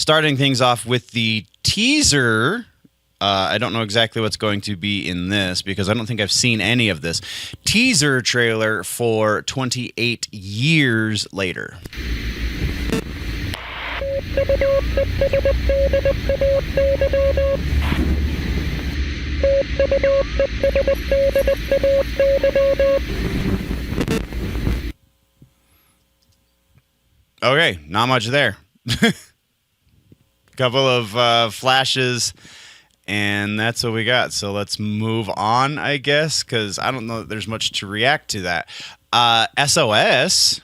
starting things off with the teaser. I don't know exactly what's going to be in this because I don't think I've seen any of this. Teaser trailer for 28 Years Later. Okay, not much there. Couple of flashes, and that's what we got. So let's move on, I guess, because I don't know that there's much to react to that. SOS,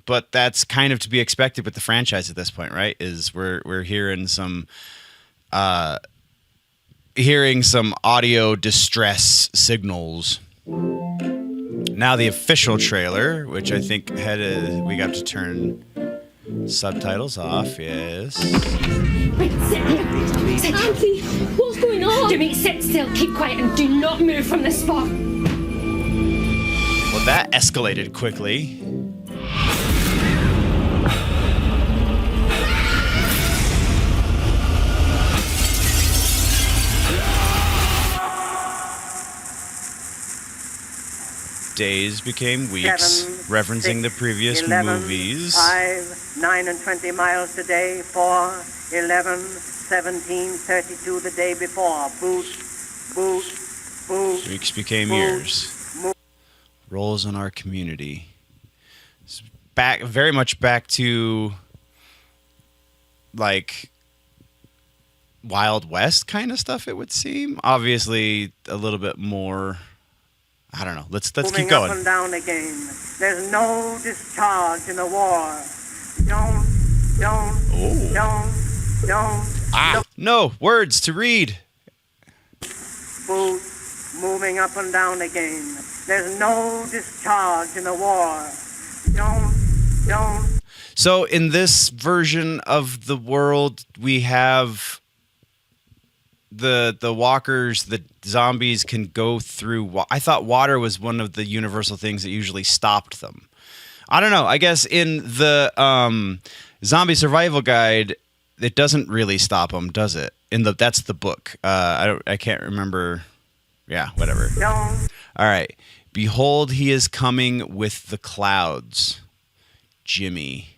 but that's kind of to be expected with the franchise at this point, right? Is we're hearing some audio distress signals. Now the official trailer, which I think we got to turn subtitles off. Yes. Wait, sit here. Sit here. Auntie, what's going on? Jimmy, sit still, keep quiet, and do not move from this spot. Well, that escalated quickly. Days became weeks, 7, referencing 6, the previous 11, movies. 5, 9 and 20 miles today, 4, 11, 17, 32 the day before. Boot, boot, boot. Weeks became boot, years. boot. Roles in our community. It's very much back to like Wild West kind of stuff, it would seem. Obviously, a little bit more. I don't know. Let's keep Moving going. up and down again. There's no discharge in the war. Don't. No words to read. Boot, moving up and down again. There's no discharge in the war. Don't. So in this version of the world, we have the walkers, the zombies can go through. I thought water was one of the universal things that usually stopped them. I don't know. I guess in the zombie survival guide, it doesn't really stop them, does it? That's the book. I can't remember. Yeah, whatever. All right. Behold, he is coming with the clouds. Jimmy.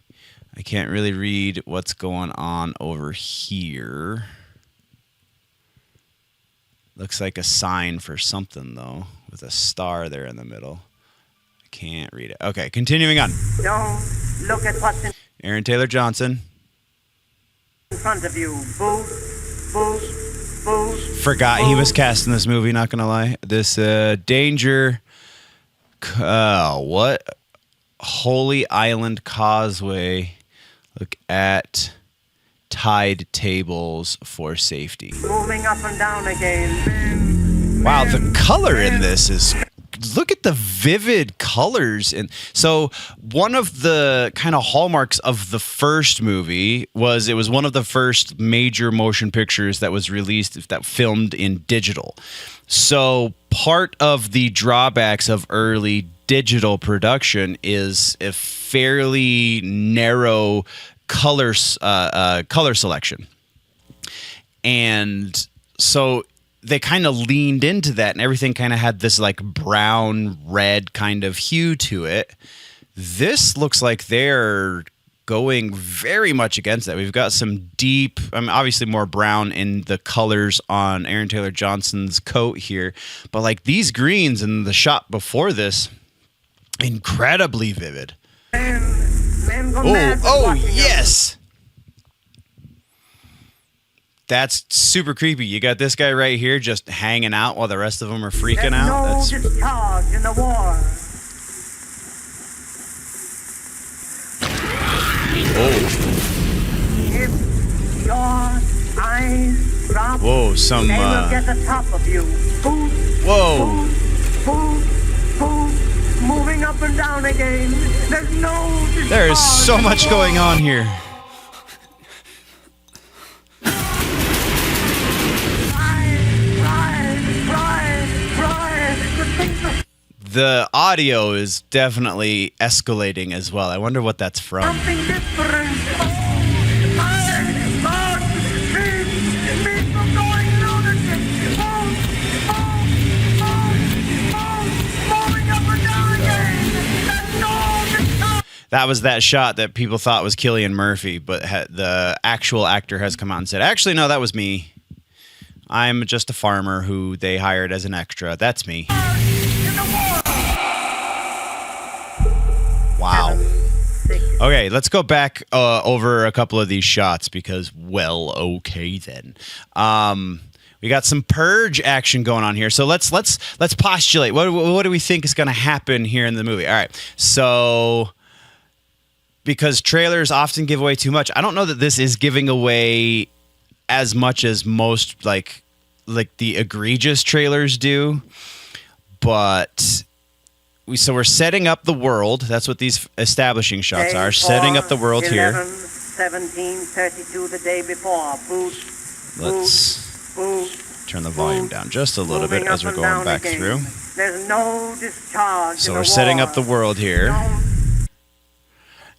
I can't really read what's going on over here. Looks like a sign for something, though, with a star there in the middle. I can't read it. Okay, continuing on. Don't look at what's in Aaron Taylor Johnson. front of you. Boot. Forgot he was cast in this movie, not going to lie. This Danger... what? Holy Island Causeway. Look at tide tables for safety. Moving up and down again. Wow, the color in this is... Look at the vivid colors. And so one of the kind of hallmarks of the first movie was it was one of the first major motion pictures that was released, that filmed in digital. So part of the drawbacks of early digital production is a fairly narrow color selection. And so they kind of leaned into that, and everything kind of had this like brown red kind of hue to it. This looks like they're going very much against that. We've got some deep, obviously more brown in the colors on Aaron Taylor Johnson's coat here, but like these greens in the shot before this, incredibly vivid. Oh yes. That's super creepy. You got this guy right here just hanging out while the rest of them are freaking out. There's no discharge in the war. If your eyes drop, Whoa, some... they will get the top of you. Boot, Whoa. boot, moving up and down again. There's no discharge. There is so much going on here. The audio is definitely escalating as well. I wonder what that's from. Something different. That was that shot that people thought was Cillian Murphy, but the actual actor has come out and said, actually, no, that was me. I'm just a farmer who they hired as an extra. That's me. Wow. Okay, let's go back over a couple of these shots because, well, okay then. We got some purge action going on here. So let's postulate. What do we think is going to happen here in the movie? All right. So because trailers often give away too much, I don't know that this is giving away as much as most like the egregious trailers do. But we're setting up the world. That's what these establishing shots are. Setting up the world 11, here. 1732 the day before. Let's turn the volume down just a little bit as we're going back through. There's no discharge. So we're setting up the world here.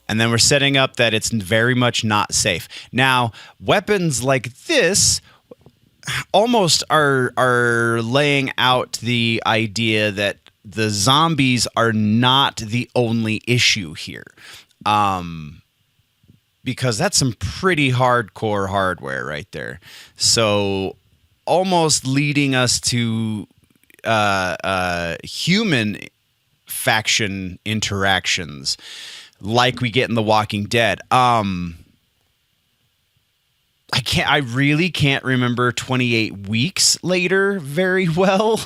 And then we're setting up that it's very much not safe. Now, weapons like this almost are laying out the idea that the zombies are not the only issue here. Because that's some pretty hardcore hardware right there. So almost leading us to human faction interactions like we get in The Walking Dead. I really can't remember 28 Weeks Later very well.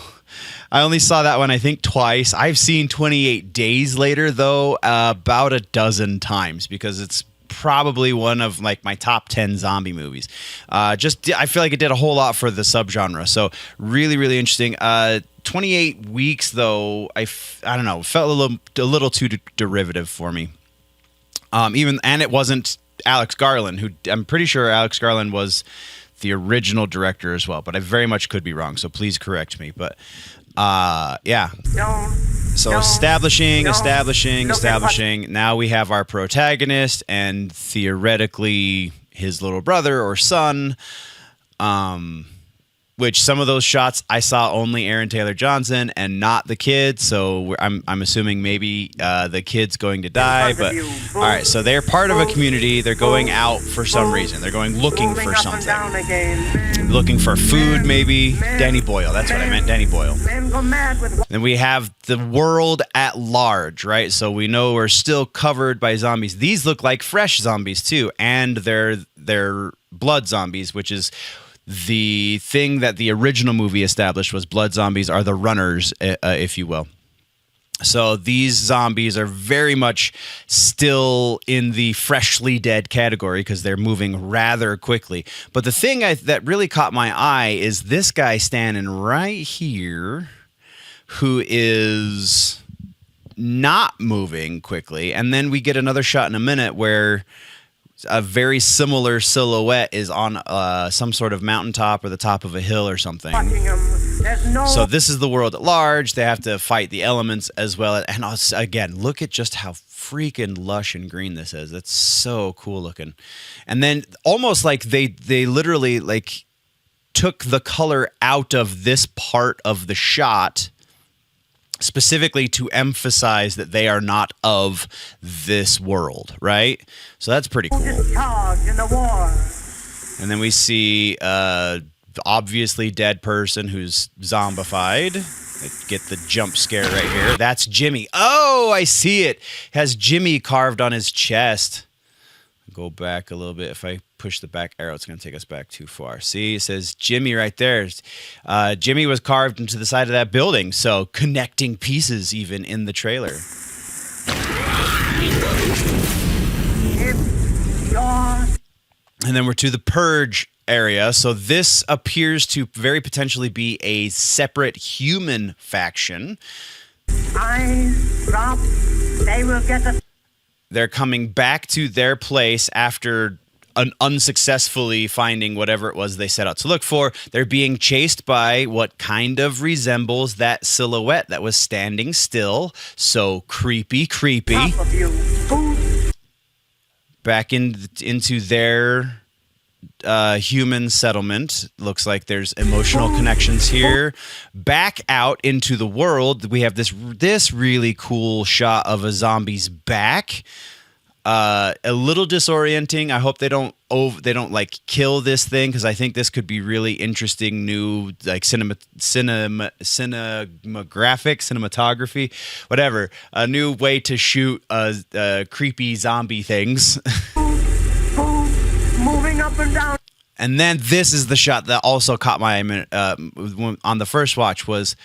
I only saw that one, I think, twice. I've seen 28 Days Later, though, about a dozen times because it's probably one of like my top 10 zombie movies. I feel like it did a whole lot for the subgenre. So really, really interesting. 28 Weeks, though, I don't know, felt a little too derivative for me. And it wasn't Alex Garland, who I'm pretty sure Alex Garland was the original director as well, but I very much could be wrong. So please correct me. But yeah. So establishing. Now we have our protagonist and theoretically his little brother or son. Which some of those shots I saw only Aaron Taylor Johnson and not the kid. So I'm assuming maybe the kid's going to die. But all right, so they're part of a community. They're going out for some reason. They're going looking for something. Looking for food, maybe. Danny Boyle. That's what I meant. Danny Boyle. Then we have the world at large, right? So we know we're still covered by zombies. These look like fresh zombies too, and they're blood zombies, which is the thing that the original movie established was blood zombies are the runners, if you will. So these zombies are very much still in the freshly dead category because they're moving rather quickly. But the thing that really caught my eye is this guy standing right here who is not moving quickly. And then we get another shot in a minute where a very similar silhouette is on some sort of mountaintop or the top of a hill or something. So this is the world at large. They have to fight the elements as well. And again, look at just how freaking lush and green this is. It's so cool looking. And then almost like they literally like took the color out of this part of the shot specifically to emphasize that they are not of this world, right? So that's pretty cool. And then we see obviously dead person who's zombified. Get the jump scare right here. That's Jimmy. Oh, I see it. Has Jimmy carved on his chest. Go back a little bit. If I push the back arrow, it's going to take us back too far. See, it says Jimmy right there. Jimmy was carved into the side of that building, so connecting pieces even in the trailer. And then we're to the purge area. So this appears to very potentially be a separate human faction. Eyes drop. They will get the... They're coming back to their place after unsuccessfully finding whatever it was they set out to look for. They're being chased by what kind of resembles that silhouette that was standing still. So creepy. Back into their human settlement. Looks like there's emotional connections here. Back out into the world, we have this really cool shot of a zombie's back. A little disorienting. I hope they don't like kill this thing, because I think this could be really interesting new like cinematography, whatever. A new way to shoot creepy zombie things. Moving up and down. And then this is the shot that also caught my on the first watch, was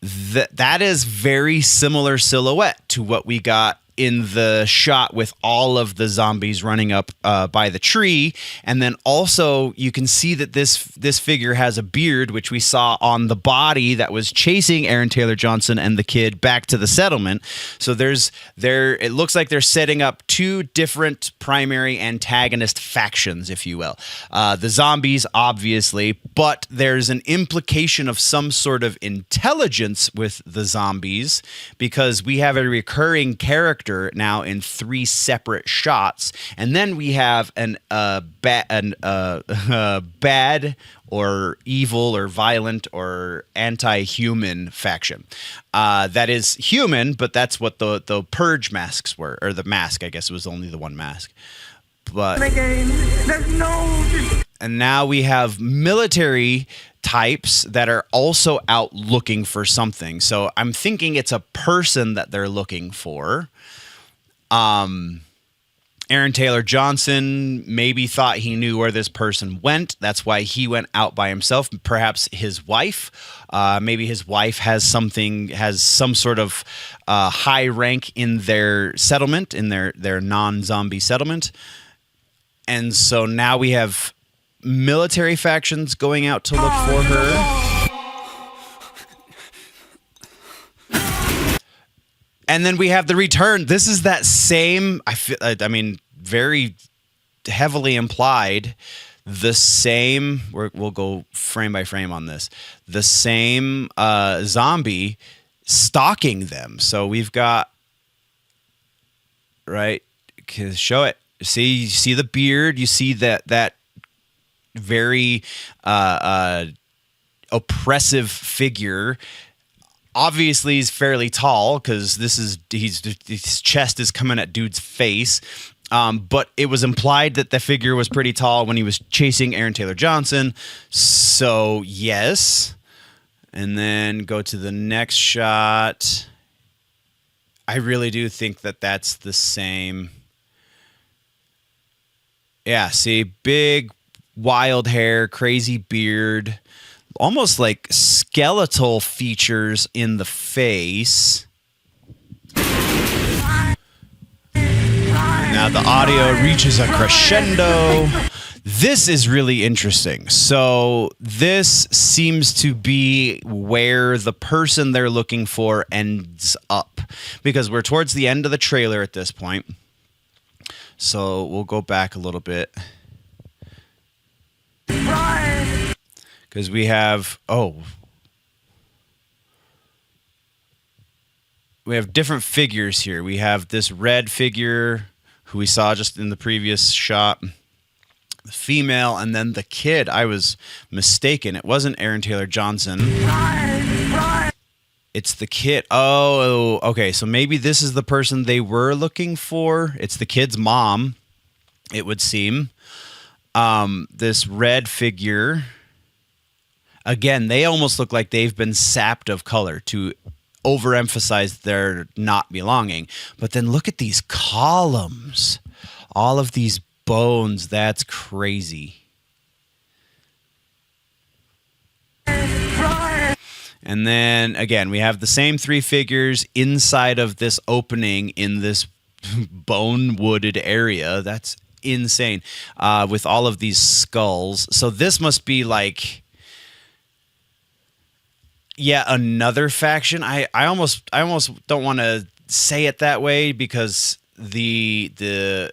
that is very similar silhouette to what we got in the shot with all of the zombies running up by the tree. And then also you can see that this figure has a beard, which we saw on the body that was chasing Aaron Taylor Johnson and the kid back to the settlement. So it looks like they're setting up two different primary antagonist factions, if you will. The zombies, obviously, but there's an implication of some sort of intelligence with the zombies, because we have a recurring character now in 3 separate shots, and then we have bad or evil or violent or anti-human faction that is human, but that's what the purge masks were, or the mask. I guess it was only the one mask, but and now we have military types that are also out looking for something. So I'm thinking it's a person that they're looking for. Aaron Taylor Johnson maybe thought he knew where this person went. That's why he went out by himself. Perhaps his wife. Maybe his wife has some sort of high rank in their settlement, in their non-zombie settlement. And so now we have military factions going out to look for her. And then we have the return. This is that same, very heavily implied, the same, we'll go frame by frame on this, the same zombie stalking them. So we've got, right, show it. You see the beard, you see that very oppressive figure. Obviously, he's fairly tall, because his chest is coming at dude's face. But it was implied that the figure was pretty tall when he was chasing Aaron Taylor Johnson. So yes, and then go to the next shot. I really do think that that's the same. Yeah, see, big, wild hair, crazy beard, almost like skeletal features in the face. Now the audio reaches a crescendo. This is really interesting. So this seems to be where the person they're looking for ends up, because we're towards the end of the trailer at this point. So we'll go back a little bit. Because we have, we have different figures here. We have this red figure who we saw just in the previous shot, the female, and then the kid. I was mistaken. It wasn't Aaron Taylor Johnson. It's the kid. Oh, okay. So maybe this is the person they were looking for. It's the kid's mom, it would seem. This red figure. Again, they almost look like they've been sapped of color to overemphasize their not belonging. But then look at these columns. All of these bones. That's crazy. And then, again, we have the same 3 figures inside of this opening in this bone-wooded area. That's insane. With all of these skulls. So this must be like, yeah, another faction. I almost don't want to say it that way, because the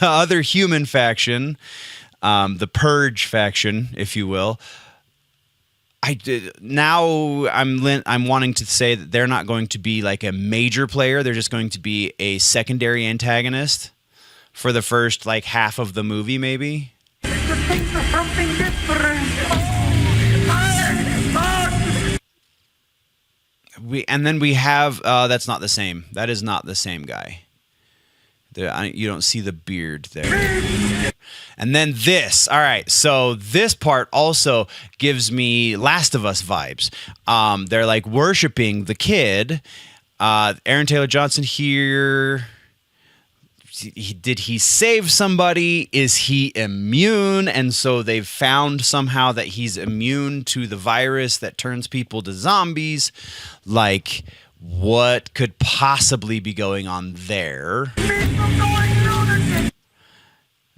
other human faction, the Purge faction, if you will, I'm wanting to say that they're not going to be like a major player. They're just going to be a secondary antagonist for the first like half of the movie, maybe. then we have that's not the same. That is not the same guy. You don't see the beard there. And then this. All right. So this part also gives me Last of Us vibes. They're like worshiping the kid. Aaron Taylor Johnson here. Did he save somebody? Is he immune? And so they've found somehow that he's immune to the virus that turns people to zombies. Like, what could possibly be going on there?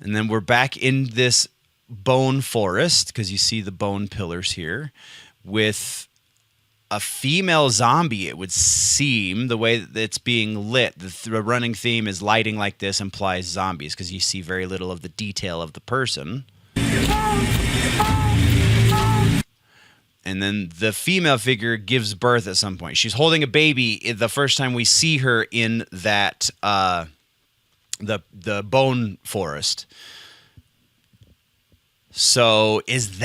And then we're back in this bone forest, because you see the bone pillars here, with a female zombie, it would seem, the way that it's being lit. The running theme is lighting like this implies zombies, because you see very little of the detail of the person. And then the female figure gives birth at some point. She's holding a baby the first time we see her in that the bone forest. So is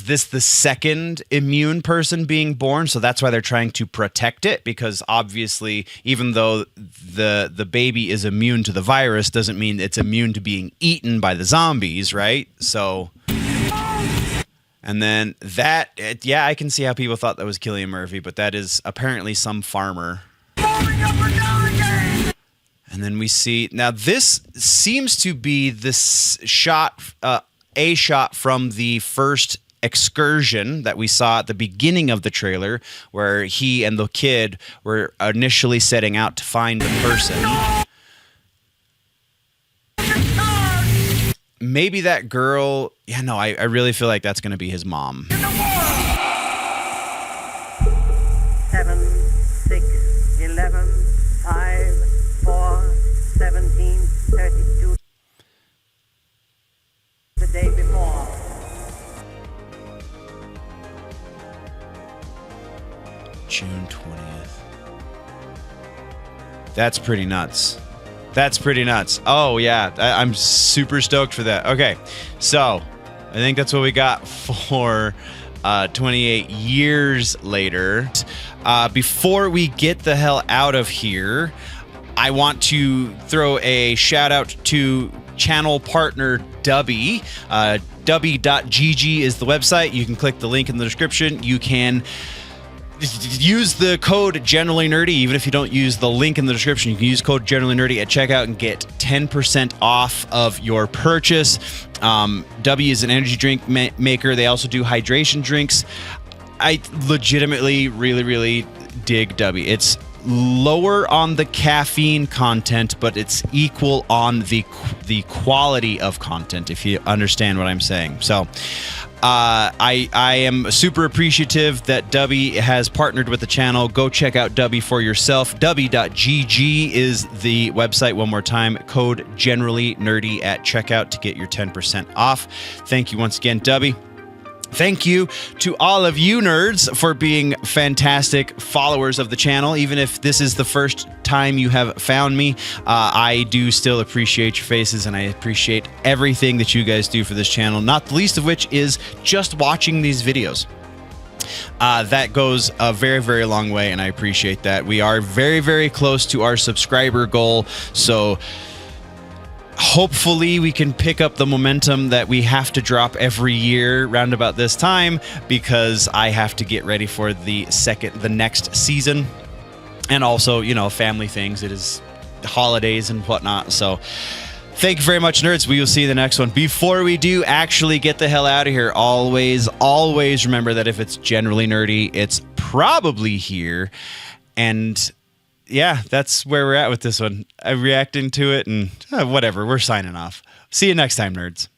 this the second immune person being born? So that's why they're trying to protect it, because obviously, even though the baby is immune to the virus, doesn't mean it's immune to being eaten by the zombies, right? So, and then I can see how people thought that was Cillian Murphy, but that is apparently some farmer. And then we see, now this seems to be this shot, a shot from the first excursion that we saw at the beginning of the trailer, where he and the kid were initially setting out to find the person. Maybe that girl, I really feel like that's going to be his mom. 7, 6, 11, 5, 4, 17, 32. The day before. June 20th. That's pretty nuts. That's pretty nuts. Oh, yeah. I'm super stoked for that. Okay. So, I think that's what we got for 28 years later. Before we get the hell out of here, I want to throw a shout out to channel partner Dubby. Dubby.gg is the website. You can click the link in the description. You can use the code Generally Nerdy. Even if you don't use the link in the description, you can use code Generally Nerdy at checkout and get 10% off of your purchase. W is an energy drink maker. They also do hydration drinks. I legitimately really dig W. It's lower on the caffeine content, but it's equal on the quality of content, if you understand what I'm saying. So I am super appreciative that Dubby has partnered with the channel. Go check out Dubby for yourself. Dubby.gg is the website. One more time, code Generally Nerdy at checkout to get your 10% off. Thank you once again, Dubby. Thank you to all of you nerds for being fantastic followers of the channel. Even if this is the first time you have found me, I do still appreciate your faces, and I appreciate everything that you guys do for this channel, not the least of which is just watching these videos. That goes a very long way, and I appreciate that. We are very close to our subscriber goal, so hopefully we can pick up the momentum that we have to drop every year round about this time, because I have to get ready for the next season, and also, family things. It is holidays and whatnot. So thank you very much, nerds. We will see you in the next one. Before we do actually get the hell out of here, always remember that if it's generally nerdy, it's probably here. And yeah, that's where we're at with this one. I'm reacting to it, and whatever. We're signing off. See you next time, nerds.